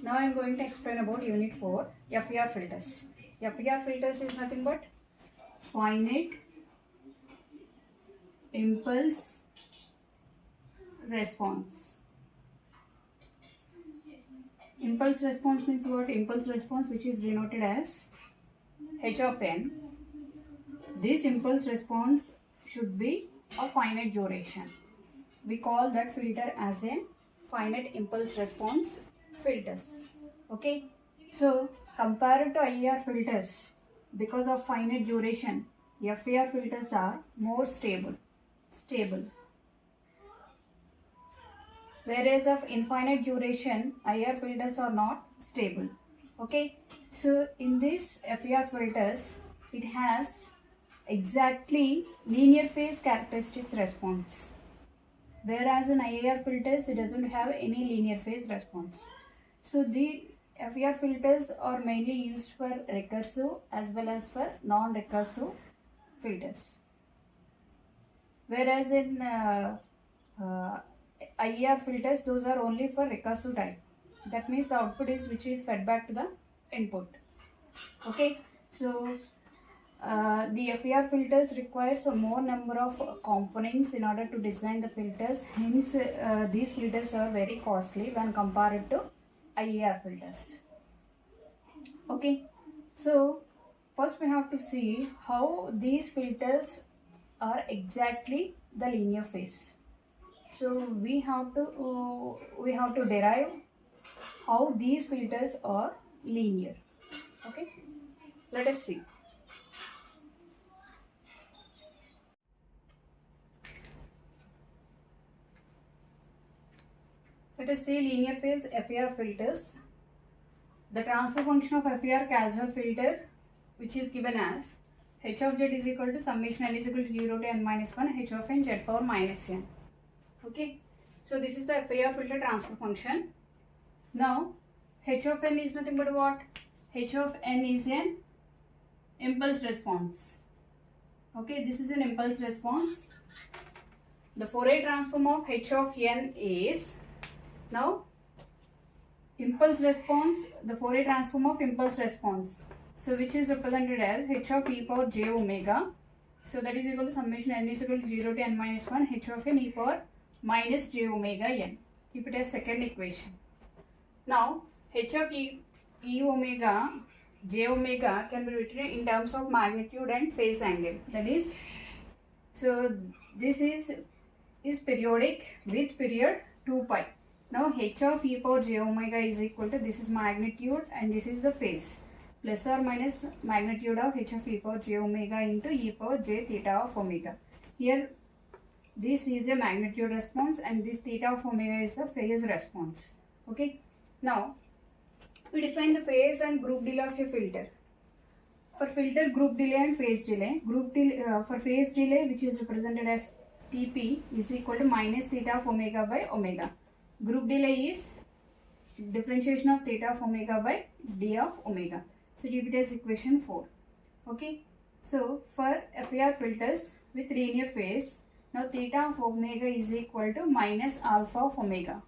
Now I am going to explain about Unit 4, FIR filters. FIR filters is nothing but finite impulse response. Impulse response means what? Impulse response, which is denoted as h of n. This impulse response should be of finite duration. We call that filter as a finite impulse response filters. Okay, so compared to IR filters, because of finite duration, FIR filters are more stable. Whereas of infinite duration, IR filters are not stable. Okay, so in this FIR filters, it has exactly linear phase characteristics response, whereas in IR filters it doesn't have any linear phase response. So the FIR filters are mainly used for recursive as well as for non-recursive filters, whereas in IR filters, those are only for recursive type. That means the output is which is fed back to the input. Okay, so the FIR filters requires a more number of components in order to design the filters. Hence, these filters are very costly when compared to IR filters. Okay, so first we have to see how these filters are exactly the linear phase. So we have to derive how these filters are linear. Okay, let us see. Let us see linear phase FIR filters. The transfer function of FIR casual filter, which is given as h of z is equal to summation n is equal to 0 to n minus 1 h of n z power minus n. Okay, so this is the FIR filter transfer function. Now h of n is nothing but what? H of n is an impulse response. Okay, this is an impulse response. The Fourier transform of h of n is, now impulse response, the Fourier transform of impulse response, so which is represented as h of e power j omega, so that is equal to summation n is equal to 0 to n minus 1 h of n e power minus j omega n. Keep it as second equation. Now h of e omega j omega can be written in terms of magnitude and phase angle. That is, so this is periodic with period 2 pi. Now h of e power j omega is equal to, this is magnitude and this is the phase, plus or minus magnitude of h of e power j omega into e power j theta of omega. Here this is a magnitude response and this theta of omega is the phase response. Okay, now we define the phase and group delay of a filter. For filter, group delay and phase delay. For phase delay, which is represented as Tp, is equal to minus theta of omega by omega. Group delay is differentiation of theta of omega by d of omega. So keep it as equation 4. Okay, so for FIR filters with linear phase, now theta of omega is equal to minus alpha of omega.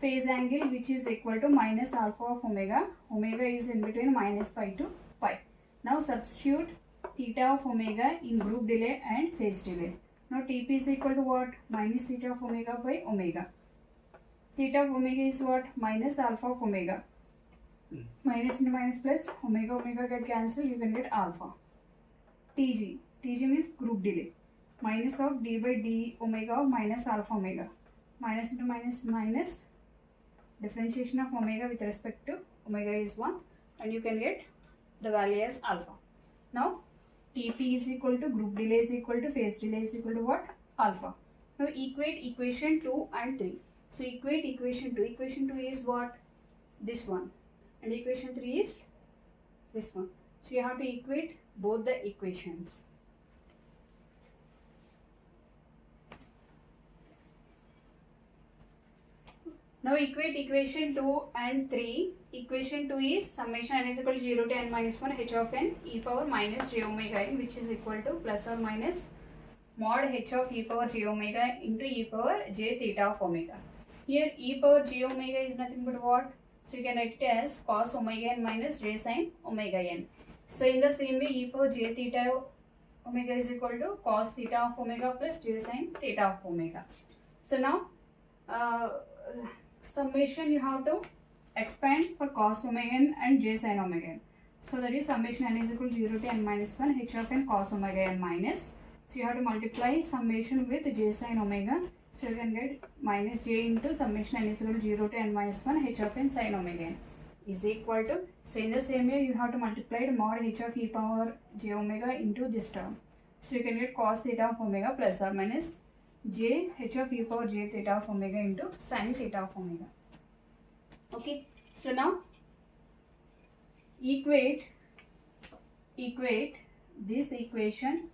Phase angle, which is equal to minus alpha of omega. Omega is in between minus pi to pi. Now substitute theta of omega in group delay and phase delay. Now Tp is equal to what? Minus theta of omega by omega. Theta of omega is what? Minus alpha of omega. Minus into minus plus, omega get cancelled, you can get alpha. Tg means group delay. Minus of d by d omega of minus alpha omega. Minus into minus, differentiation of omega with respect to omega is 1 and you can get the value as alpha. Now Tp is equal to group delay is equal to phase delay is equal to what? Alpha. Now equate equation 2 and 3. So equate equation 2. Equation 2 is what? This one. And equation 3 is this one. So you have to equate both the equations. Now equate equation 2 and 3. Equation 2 is summation n is equal to 0 to n minus 1 h of n e power minus j omega n, which is equal to plus or minus mod h of e power j omega into e power j theta of omega. Here e power j omega is nothing but what? So you can write it as cos omega n minus j sin omega n. So in the same way, e power j theta omega is equal to cos theta of omega plus j sin theta of omega. So now summation you have to expand for cos omega n and j sin omega n. So that is summation n is equal to 0 to n minus 1 h of n cos omega n minus. So you have to multiply summation with j sin omega. So you can get minus j into summation n is equal to 0 to n minus 1 h of n sin omega n is equal to. So in the same way you have to multiply mod h of e power j omega into this term. So you can get cos theta of omega plus or minus j h of e power j theta of omega into sin theta of omega. Okay. So now equate this equation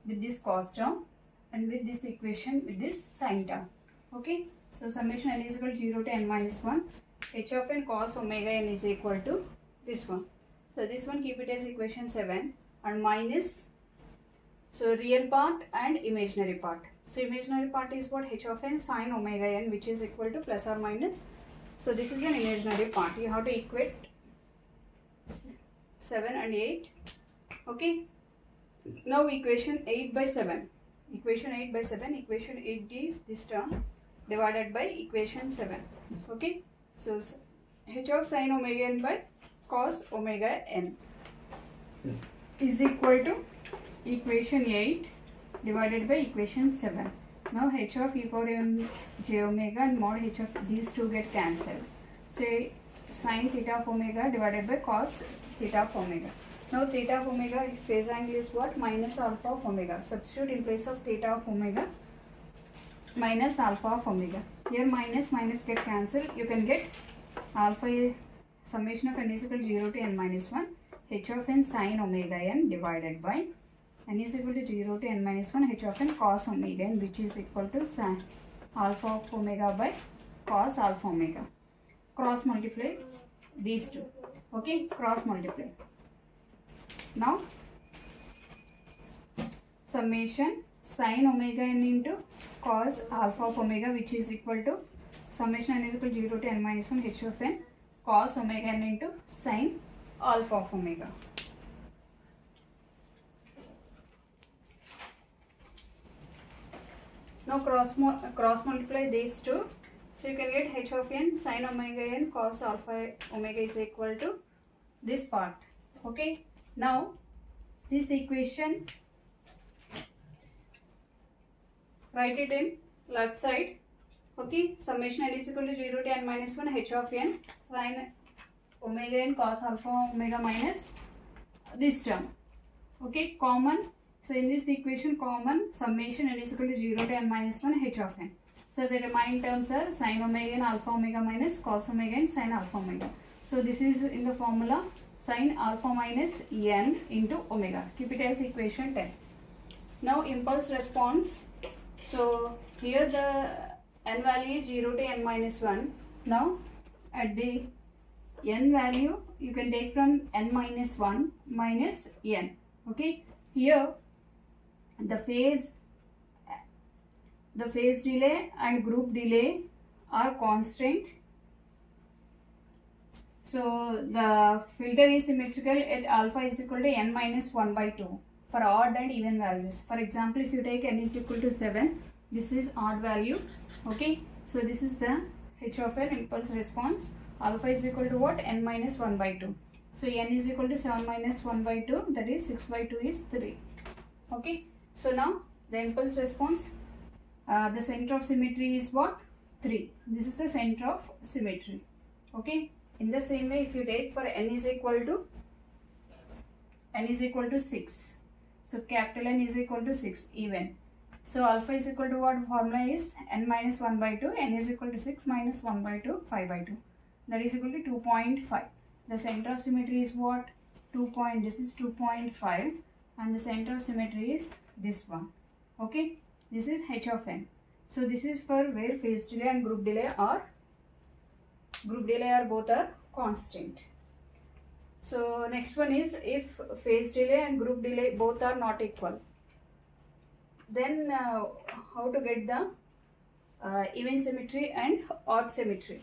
with this cos term and with this equation with this sin term. Okay. So summation n is equal to 0 to n minus 1 h of n cos omega n is equal to this one. So this one keep it as equation 7 and minus, so real part and imaginary part. So imaginary part is what? H of n sin omega n, which is equal to plus or minus. So this is an imaginary part. You have to equate 7 and 8. Okay. Now equation 8 by 7. Equation 8 by 7. Equation 8 is this term divided by equation 7. Okay. So h of sin omega n by cos omega n is equal to equation 8 divided by equation 7. Now h of e power n j omega and mod h of these two get cancelled. So sin theta of omega divided by cos theta of omega. Now theta of omega phase angle is what? Minus alpha of omega. Substitute in place of theta of omega minus alpha of omega. Here minus get cancelled. You can get alpha summation of n is equal to 0 to n minus 1 h of n sin omega n divided by n is equal to 0 to n minus 1 h of n cos omega n, which is equal to sin alpha of omega by cos alpha omega. Cross multiply these two. Okay, cross multiply. Now summation sin omega n into cos alpha of omega, which is equal to summation n is equal to 0 to n minus 1 h of n cos omega n into sin alpha of omega. Now cross multiply these two. So you can get h of n sin omega n cos alpha omega is equal to this part. Okay. Now this equation, write it in left side. Okay. Summation n is equal to 0 to n minus 1 h of n sin omega n cos alpha omega minus this term. Okay. Common. So in this equation common summation n is equal to 0 to n minus 1 h of n. So the remaining terms are sin omega n alpha omega minus cos omega n sin alpha omega. So this is in the formula sin alpha minus n into omega. Keep it as equation 10. Now impulse response. So here the n value is 0 to n minus 1. Now at the n value you can take from n minus 1 minus n. Okay. Here the phase delay and group delay are constant. So the filter is symmetrical at alpha is equal to n minus 1 by 2 for odd and even values. For example, if you take n is equal to 7, this is odd value. Okay. So this is the h of n impulse response. Alpha is equal to what? N minus 1 by 2. So n is equal to 7 minus 1 by 2, that is 6 by 2 is 3. Okay. So now the impulse response, the center of symmetry is what? 3. This is the center of symmetry. Okay. In the same way, if you take for n is equal to 6. So capital N is equal to 6 even. So alpha is equal to what? Formula is n minus 1 by 2. N is equal to 6 minus 1 by 2, 5 by 2. That is equal to 2.5. The center of symmetry is what? This is 2.5 and the center of symmetry is this one. Okay. This is h of n. So this is for where phase delay and group delay are both are constant. So next one is if phase delay and group delay both are not equal, then how to get the even symmetry and odd symmetry.